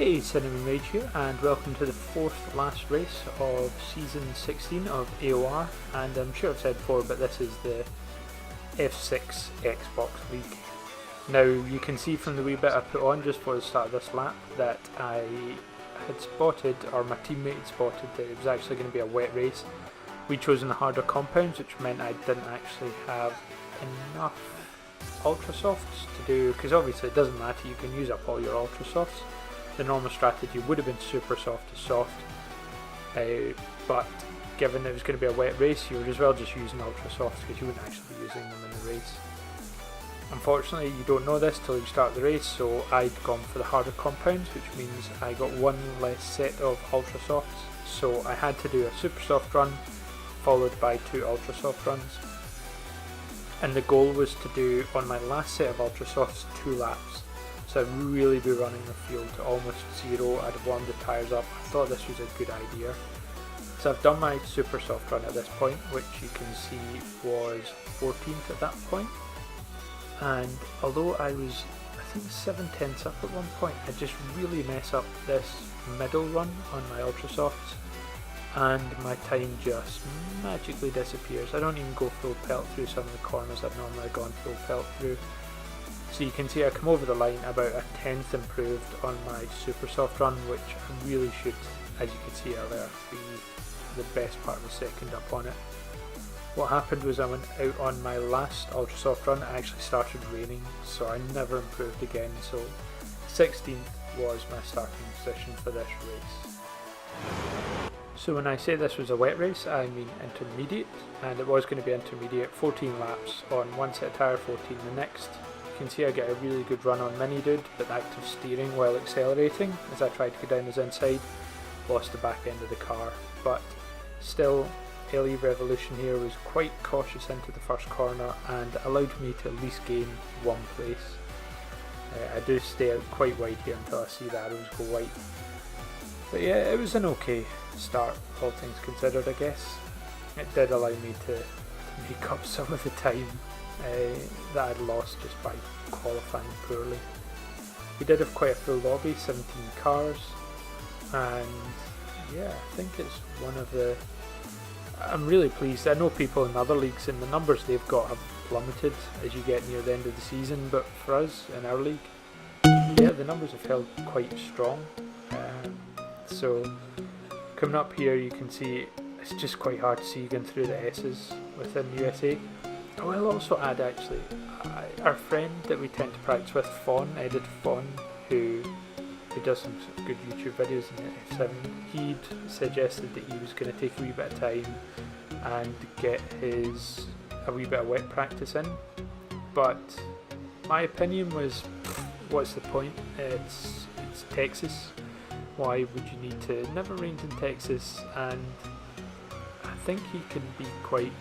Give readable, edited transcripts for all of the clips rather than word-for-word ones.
Hey, Cinnamon Mage here, and welcome to the fourth last race of Season 16 of AOR, and I'm sure I've said before, but this is the F6 Xbox League. Now, you can see from the wee bit I put on just before the start of this lap that I had spotted, or my teammate had spotted, that it was actually going to be a wet race. We'd chosen the harder compounds, which meant I didn't actually have enough Ultra Softs to do, because obviously it doesn't matter, you can use up all your Ultra Softs. The normal strategy would have been super soft to soft, but given it was going to be a wet race, you would as well just using Ultra Softs because you wouldn't actually be using them in the race. Unfortunately, you don't know this till you start the race, so I'd gone for the harder compounds, which means I got one less set of Ultra Softs, so I had to do a super soft run followed by 2 Ultra Soft runs. And the goal was to do, on my last set of Ultra Softs, 2 laps. So I'd really be running the field to almost zero. I'd have warmed the tyres up. I thought this was a good idea. So I've done my super soft run at this point, which you can see was 14th at that point. And although I was, I think 7/10 up at one point, I just really mess up this middle run on my Ultra Softs, and my time just magically disappears. I don't even go full pelt through some of the corners I've normally gone full pelt through. So you can see I come over the line about a 10th improved on my super soft run, which I really should, as you could see earlier, be the best part of a second up on it. What happened was I went out on my last ultra soft run, it actually started raining, so I never improved again, so 16th was my starting position for this race. So when I say this was a wet race, I mean intermediate, and it was going to be intermediate, 14 laps on one set of tyre, 14 the next. You can see I get a really good run on Mini Dude, but active steering while accelerating as I tried to go down his inside, lost the back end of the car, but still LE Revolution here was quite cautious into the first corner and allowed me to at least gain one place. I do stay out quite wide here until I see the arrows go white. But yeah, it was an okay start, all things considered, I guess. It did allow me to make up some of the time that I'd lost just by qualifying poorly. We did have quite a full lobby, 17 cars, and yeah, I think it's one of the... I'm really pleased. I know people in other leagues and the numbers they've got have plummeted as you get near the end of the season, but for us in our league, yeah, the numbers have held quite strong. So coming up here you can see it's just quite hard to see going through the S's within USA. I will also add actually, our friend that we tend to practice with, Edit Fawn, who does some good YouTube videos in the F7, he'd suggested that he was going to take a wee bit of time and get a wee bit of wet practice in, but my opinion was, what's the point? It's Texas. Why would you need to? It never rains in Texas, and I think he can be quite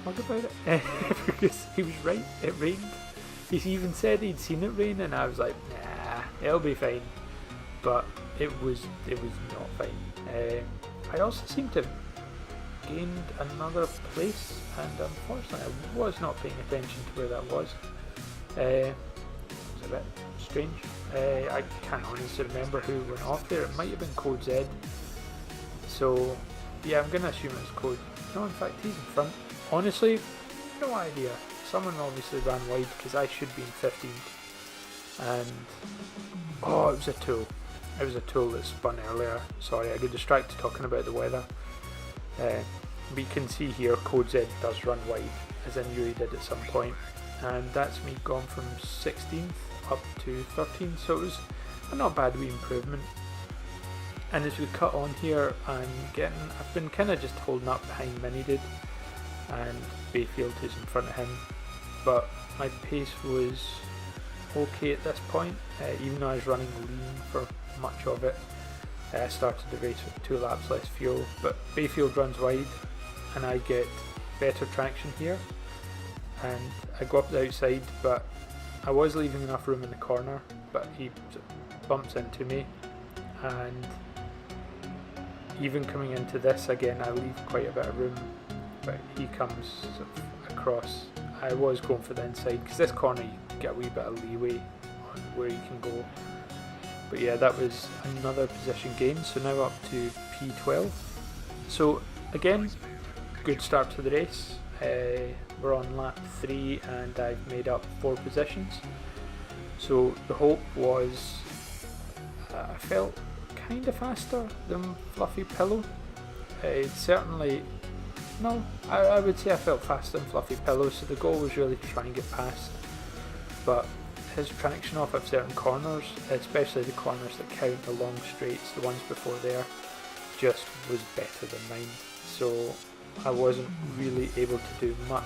smug about it because he was right, it rained. He even said he'd seen it rain, and I was like, nah, it'll be fine. But it was not fine. I also seem to have gained another place, and unfortunately I was not paying attention to where that was. It was a bit strange. I can't honestly remember who went off there. It might have been Code Z. So yeah, I'm going to assume it's Code. No, in fact he's in front. Honestly, no idea. Someone obviously ran wide because I should be in 15th. And oh, it was a tool. It was a tool that spun earlier. Sorry, I got distracted talking about the weather. But you can see here Code Z does run wide, as I knew he did at some point. And that's me gone from 16th up to 13th, so it was a not bad wee improvement. And as we cut on here, I've been kind of just holding up behind Mini Dude and Bayfield, who's in front of him, but my pace was okay at this point, even though I was running lean for much of it. I started the race with 2 laps less fuel, but Bayfield runs wide and I get better traction here, and I go up the outside, but I was leaving enough room in the corner, but he bumps into me, and even coming into this again I leave quite a bit of room, but he comes sort of across. I was going for the inside because this corner you get a wee bit of leeway on where you can go, But yeah, that was another position gain, so now up to P12. So again, good start to the race. We're on lap 3 and I've made up 4 positions. So the hope was I felt kind of faster than Fluffy Pillow. Certainly, no, I would say I felt faster than Fluffy Pillow, so the goal was really to try and get past. But his traction off of certain corners, especially the corners that count the long straights, the ones before there, just was better than mine. So I wasn't really able to do much.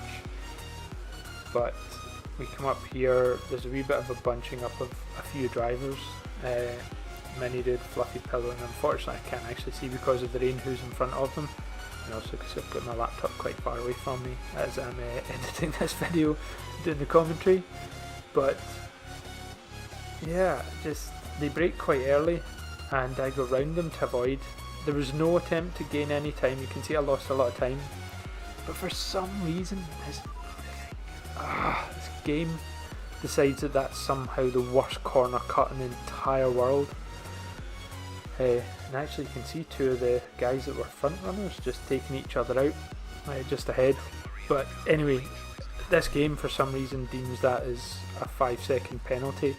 But we come up here, there's a wee bit of a bunching up of a few drivers. Many did Fluffy Pillow, and unfortunately I can't actually see because of the rain who's in front of them, and also because I've got my laptop quite far away from me as I'm editing this video, doing the commentary. But yeah, just they break quite early and I go round them to avoid. There was no attempt to gain any time. You can see I lost a lot of time, but for some reason this game decides that that's somehow the worst corner cut in the entire world. And actually you can see 2 of the guys that were front runners just taking each other out just ahead. But anyway, this game for some reason deems that as a 5-second penalty.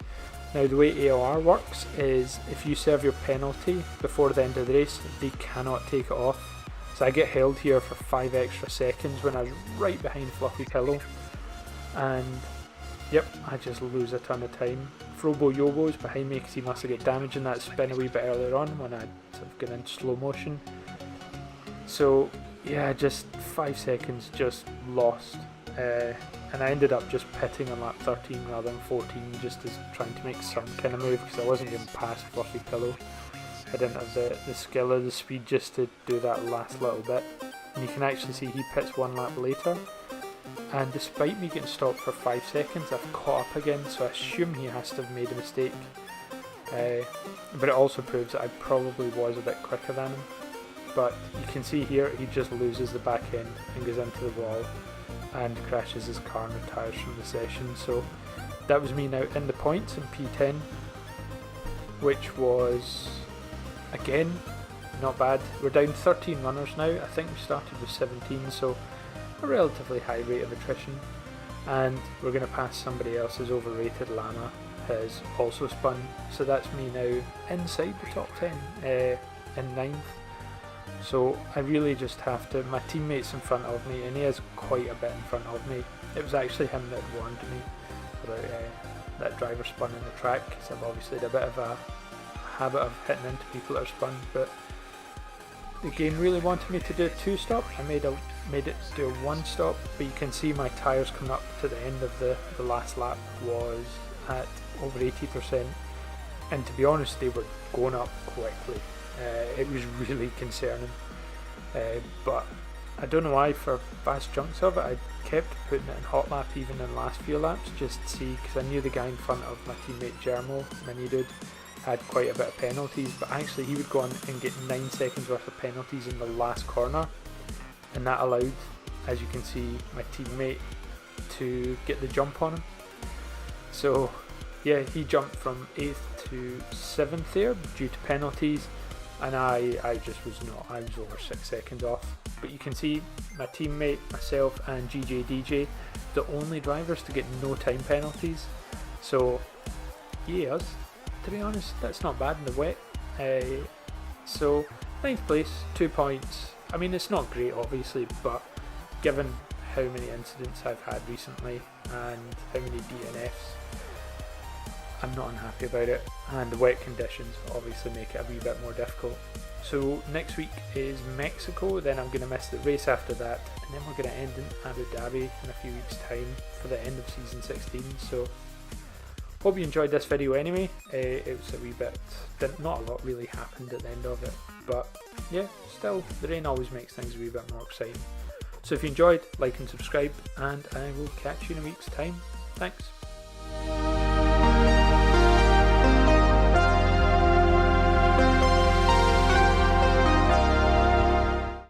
Now the way AOR works is if you serve your penalty before the end of the race, they cannot take it off. So I get held here for 5 extra seconds when I was right behind Fluffy Pillow, and yep, I just lose a ton of time. Frobo Yobo's behind me because he must have got damage in that spin a wee bit earlier on when I sort of got in slow motion. So yeah, just 5 seconds just lost. And I ended up just pitting on lap 13 rather than 14, just as trying to make some kind of move because I wasn't getting past Fluffy Pillow. I didn't have the skill or the speed just to do that last little bit. And you can actually see he pits 1 lap later. And despite me getting stopped for 5 seconds, I've caught up again, so I assume he has to have made a mistake. But it also proves that I probably was a bit quicker than him. But you can see here he just loses the back end and goes into the wall and crashes his car and retires from the session. So that was me now in the points in P10, which was again not bad. We're down 13 runners now. I think we started with 17, so a relatively high rate of attrition, and we're going to pass somebody else's overrated llama has also spun, so that's me now inside the top 10 in 9th. So I really just have to, my teammate's in front of me and he is quite a bit in front of me. It was actually him that warned me about that driver spun in the track, because I've obviously had a bit of a habit of hitting into people that are spun, but the game really wanted me to do a 2-stop. I made it do a 1-stop, but you can see my tyres coming up to the end of the last lap was at over 80%, and to be honest they were going up quickly. It was really concerning, but I don't know why for vast chunks of it I kept putting it in hot lap even in the last few laps, just to see, because I knew the guy in front of my teammate Germo, Mini Dude, had quite a bit of penalties, but actually he would go on and get 9 seconds worth of penalties in the last corner, and that allowed, as you can see, my teammate to get the jump on him. So yeah, he jumped from 8th to 7th there due to penalties, and I just was not, I was over 6 seconds off. But you can see my teammate, myself and GJ DJ, the only drivers to get no time penalties. So yeah, to be honest, that's not bad in the wet. So 9th place, 2 points. I mean, it's not great obviously, but given how many incidents I've had recently and how many DNFs, I'm not unhappy about it, and the wet conditions obviously make it a wee bit more difficult. So next week is Mexico, then I'm going to miss the race after that, and then we're going to end in Abu Dhabi in a few weeks time for the end of season 16. So hope you enjoyed this video anyway. It was a wee bit, not a lot really happened at the end of it, but yeah, still the rain always makes things a wee bit more exciting. So if you enjoyed, like and subscribe, and I will catch you in a week's time. Thanks.